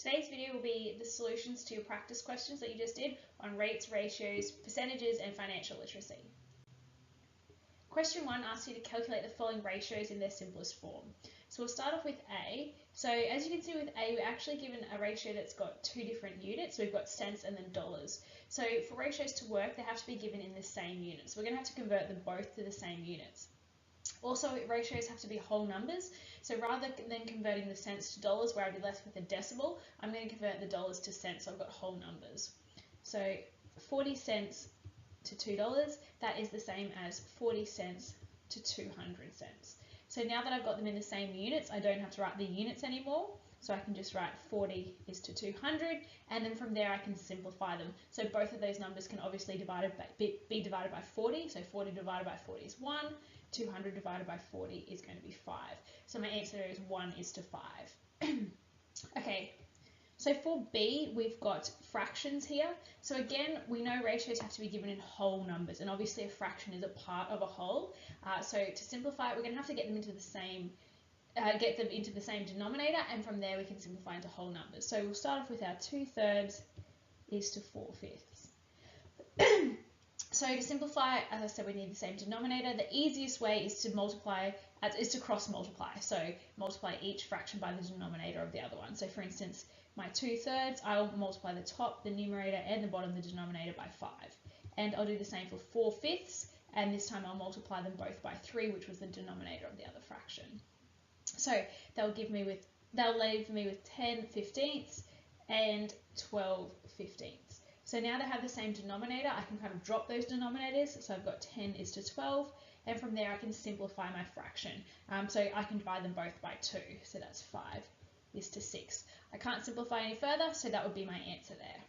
Today's video will be the solutions to your practice questions that you just did on rates, ratios, percentages, and financial literacy. Question 1 asks you to calculate the following ratios in their simplest form. So we'll start off with A. So as you can see with A, we're actually given a ratio that's got two different units. So we've got cents and then dollars. So for ratios to work, they have to be given in the same units. So we're going to have to convert them both to the same units. Also, ratios have to be whole numbers, so rather than converting the cents to dollars where I'd be left with a decimal, I'm going to convert the dollars to cents, so I've got whole numbers. So 40 cents to $2, that is the same as 40 cents to 200 cents. So now that I've got them in the same units, I don't have to write the units anymore, so I can just write 40 is to 200, and then from there I can simplify them. So both of those numbers can obviously be divided by 40, so 40 divided by 40 is 1, 200 divided by 40 is going to be 5. So my answer is 1 is to 5. Okay, so for B, we've got fractions here. So again, we know ratios have to be given in whole numbers, and obviously a fraction is a part of a whole. So to simplify it, we're going to have to get them into the same denominator, and from there we can simplify into whole numbers. So we'll start off with our 2/3 is to 4/5. So to simplify, as I said, we need the same denominator. The easiest way is to cross multiply. So multiply each fraction by the denominator of the other one. So for instance, my 2/3, I'll multiply the top, the numerator, and the bottom, the denominator, by 5. And I'll do the same for 4/5, and this time I'll multiply them both by 3, which was the denominator of the other fraction. So they'll leave me with 10/15 and 12/15. So now they have the same denominator, I can kind of drop those denominators. So I've got 10 is to 12, and from there I can simplify my fraction. So I can divide them both by 2, so that's 5 is to 6. I can't simplify any further, so that would be my answer there.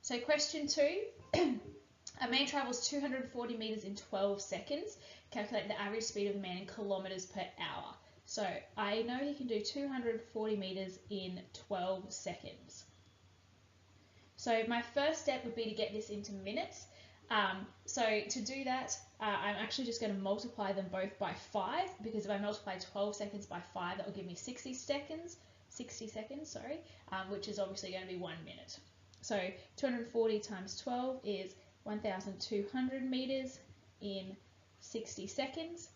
So question 2, a man travels 240 meters in 12 seconds. Calculate the average speed of the man in kilometers per hour. So I know he can do 240 meters in 12 seconds. So my first step would be to get this into minutes. So to do that, I'm actually just going to multiply them both by 5, because if I multiply 12 seconds by 5, that will give me 60 seconds, which is obviously going to be 1 minute. So 240 times 12 is 1,200 meters in 60 seconds.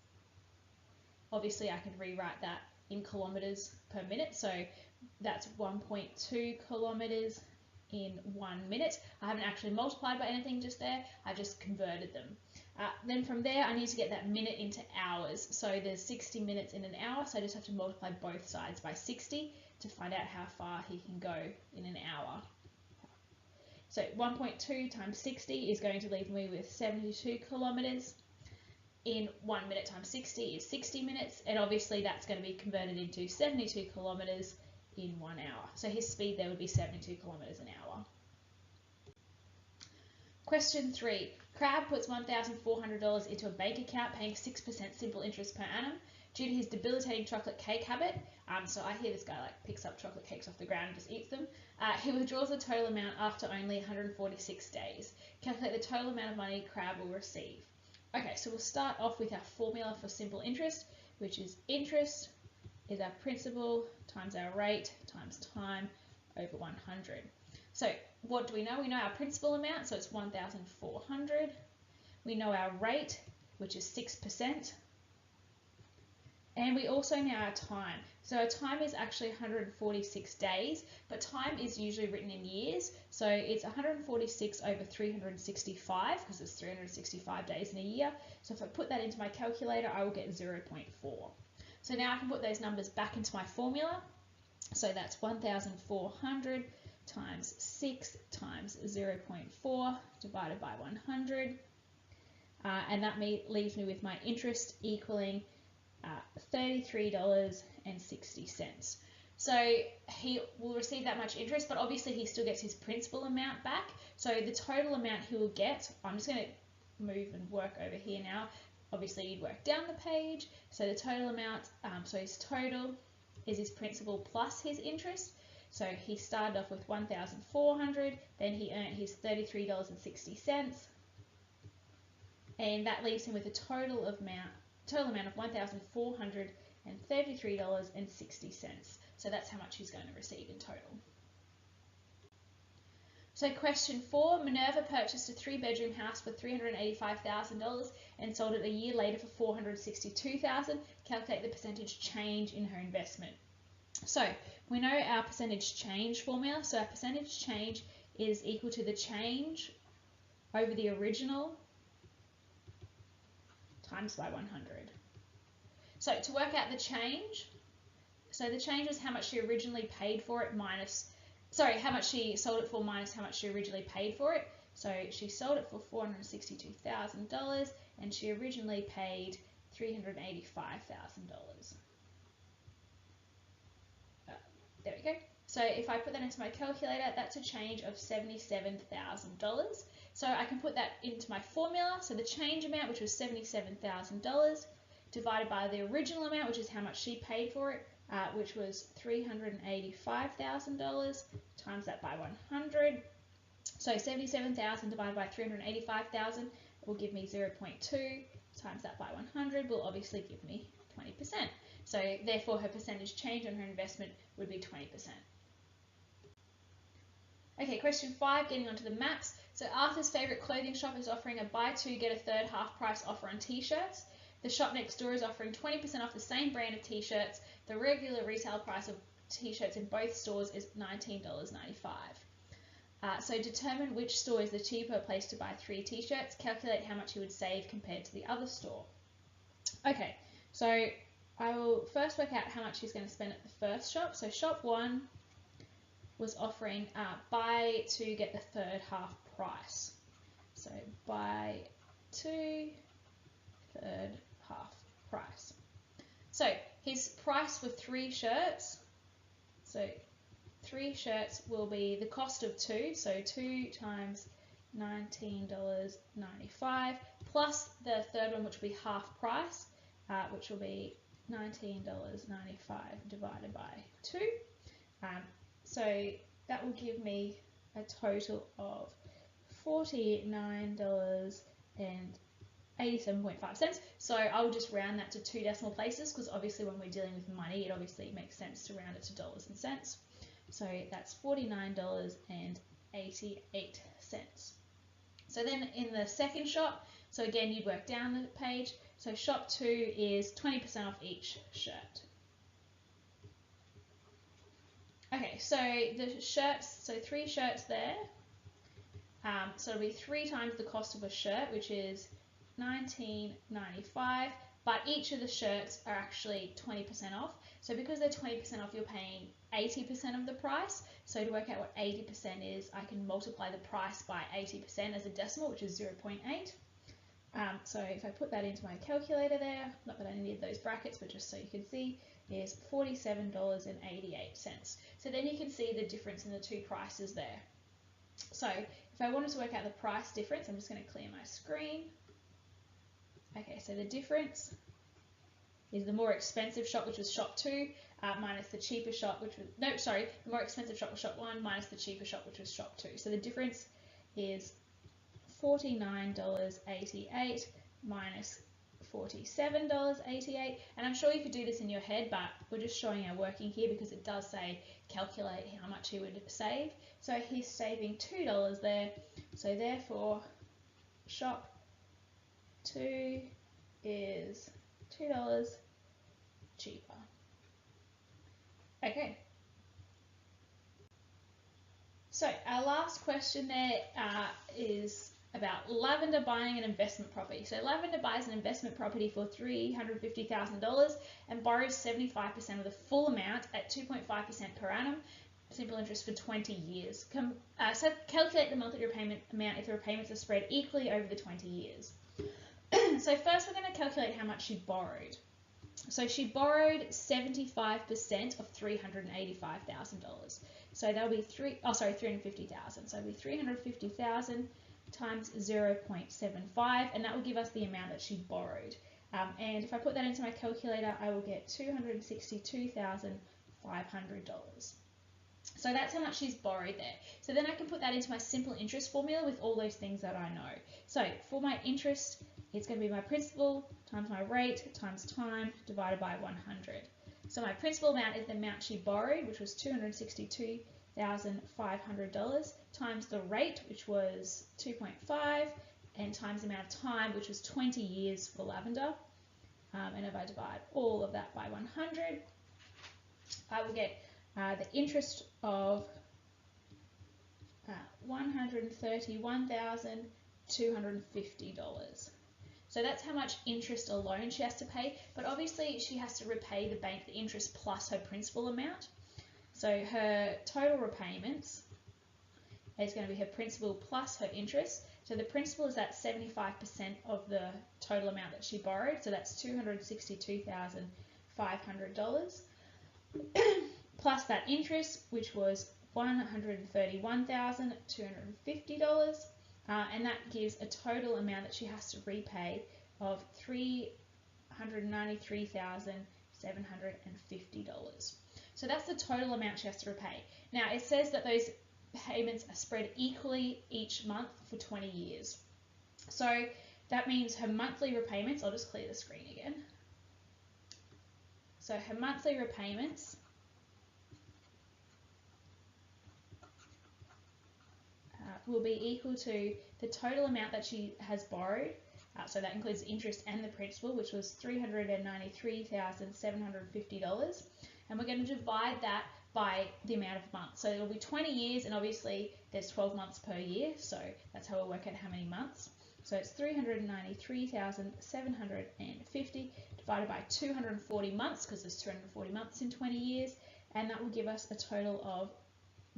Obviously I can rewrite that in kilometers per minute, so that's 1.2 kilometers in 1 minute. I haven't actually multiplied by anything just there, I just converted them. Then from there I need to get that minute into hours. So there's 60 minutes in an hour, so I just have to multiply both sides by 60 to find out how far he can go in an hour. So 1.2 times 60 is going to leave me with 72 kilometers. In 1 minute times 60 is 60 minutes, and obviously that's going to be converted into 72 kilometers in 1 hour. So his speed there would be 72 kilometers an hour. Question 3. Crab puts $1,400 into a bank account paying 6% simple interest per annum. Due to his debilitating chocolate cake habit, so I hear this guy picks up chocolate cakes off the ground and just eats them, he withdraws the total amount after only 146 days. Calculate the total amount of money Crab will receive. Okay, so we'll start off with our formula for simple interest, which is interest is our principal times our rate times time over 100. So what do we know? We know our principal amount, so it's 1,400. We know our rate, which is 6%. And we also know our time. So our time is actually 146 days, but time is usually written in years. So it's 146 over 365, because there's 365 days in a year. So if I put that into my calculator, I will get 0.4. So now I can put those numbers back into my formula. So that's 1,400 times 6 times 0.4 divided by 100. And that leaves me with my interest equaling $33.60. So he will receive that much interest, but obviously he still gets his principal amount back. So the total amount he will get, I'm just going to move and work over here now. Obviously you'd work down the page. So the total amount, so his total is his principal plus his interest. So he started off with 1,400, then he earned his $33.60, and that leaves him with a total amount of 1,400 $33.60. So that's how much she's going to receive in total. So question 4, Minerva purchased a 3-bedroom house for $385,000 and sold it a year later for $462,000. Calculate the percentage change in her investment. So we know our percentage change formula. So our percentage change is equal to the change over the original times by 100. So to work out the change, so the change is how much she originally paid for it minus, how much she sold it for minus how much she originally paid for it. So she sold it for $462,000 and she originally paid $385,000. There we go. So if I put that into my calculator, that's a change of $77,000. So I can put that into my formula. So the change amount, which was $77,000, divided by the original amount, which is how much she paid for it, which was $385,000, times that by 100. So 77,000 divided by 385,000 will give me 0.2, times that by 100 will obviously give me 20%. So therefore her percentage change on her investment would be 20%. Okay, question 5, getting onto the maths. So Arthur's favourite clothing shop is offering a buy two get a third half price offer on t-shirts. The shop next door is offering 20% off the same brand of t-shirts. The regular retail price of t-shirts in both stores is $19.95. So determine which store is the cheaper place to buy 3 t-shirts. Calculate how much you would save compared to the other store. Okay, so I will first work out how much she's going to spend at the first shop. So shop 1 was offering buy two get the third half price. So buy two, third half price. So his price for 3 shirts, so 3 shirts will be the cost of 2, so 2 times $19.95 plus the third one, which will be half price, which will be $19.95 divided by 2. So that will give me a total of $49.87.5. So I'll just round that to 2 decimal places because obviously when we're dealing with money, it obviously makes sense to round it to dollars and cents. So that's $49.88. So then in the second shop, so again you'd work down the page. So shop 2 is 20% off each shirt. Okay, so the shirts, so 3 shirts there. So it'll be 3 times the cost of a shirt, which is $19.95. But each of the shirts are actually 20% off. So because they're 20% off, you're paying 80% of the price. So to work out what 80% is, I can multiply the price by 80% as a decimal, which is 0.8. So if I put that into my calculator there, not that I needed those brackets, but just so you can see, is $47.88. So then you can see the difference in the 2 prices there. So if I wanted to work out the price difference, I'm just going to clear my screen. Okay, so the difference is the more expensive shop, which was shop 2, minus the cheaper shop, which was, no, sorry, the more expensive shop was shop 1, minus the cheaper shop, which was shop 2. So the difference is $49.88 minus $47.88. And I'm sure you could do this in your head, but we're just showing our working here because it does say calculate how much he would save. So he's saving $2 there. So therefore, shop 2 is $2 cheaper. Okay. So our last question there is about Lavender buying an investment property. So Lavender buys an investment property for $350,000 and borrows 75% of the full amount at 2.5% per annum, simple interest for 20 years. So calculate the monthly repayment amount if the repayments are spread equally over the 20 years. So first we're going to calculate how much she borrowed. So she borrowed 75% of $385,000. So that'll be $350,000. So it'll be $350,000 times 0.75, and that will give us the amount that she borrowed. And if I put that into my calculator, I will get $262,500. So that's how much she's borrowed there. So then I can put that into my simple interest formula with all those things that I know. So for my interest it's going to be my principal times my rate times time divided by 100. So my principal amount is the amount she borrowed, which was $262,500, times the rate, which was 2.5, and times the amount of time, which was 20 years for Lavender. And if I divide all of that by 100, I will get the interest of $131,250. So that's how much interest alone she has to pay, but obviously she has to repay the bank the interest plus her principal amount. So her total repayments is going to be her principal plus her interest. So the principal is at 75% of the total amount that she borrowed, so that's $262,500 plus that interest, which was $131,250, and that gives a total amount that she has to repay of $393,750. So that's the total amount she has to repay. Now it says that those payments are spread equally each month for 20 years. So that means her monthly repayments, I'll just clear the screen again. So her monthly repayments will be equal to the total amount that she has borrowed. So that includes the interest and the principal, which was $393,750. And we're going to divide that by the amount of months. So it'll be 20 years, and obviously there's 12 months per year, so that's how we'll work out how many months. So it's 393,750 divided by 240 months, because there's 240 months in 20 years, and that will give us a total of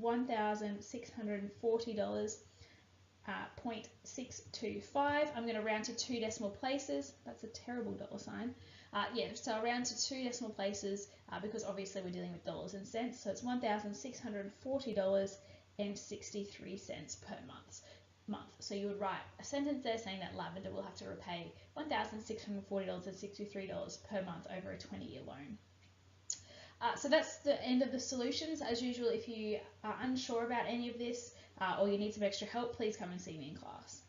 $1,640.625. I'm going to round to 2 decimal places. That's a terrible dollar sign. So I'll round to 2 decimal places because obviously we're dealing with dollars and cents. So it's $1,640.63 per month. So you would write a sentence there saying that Lavender will have to repay $1,640.63 per month over a 20-year loan. So that's the end of the solutions. As usual, if you are unsure about any of this or you need some extra help, please come and see me in class.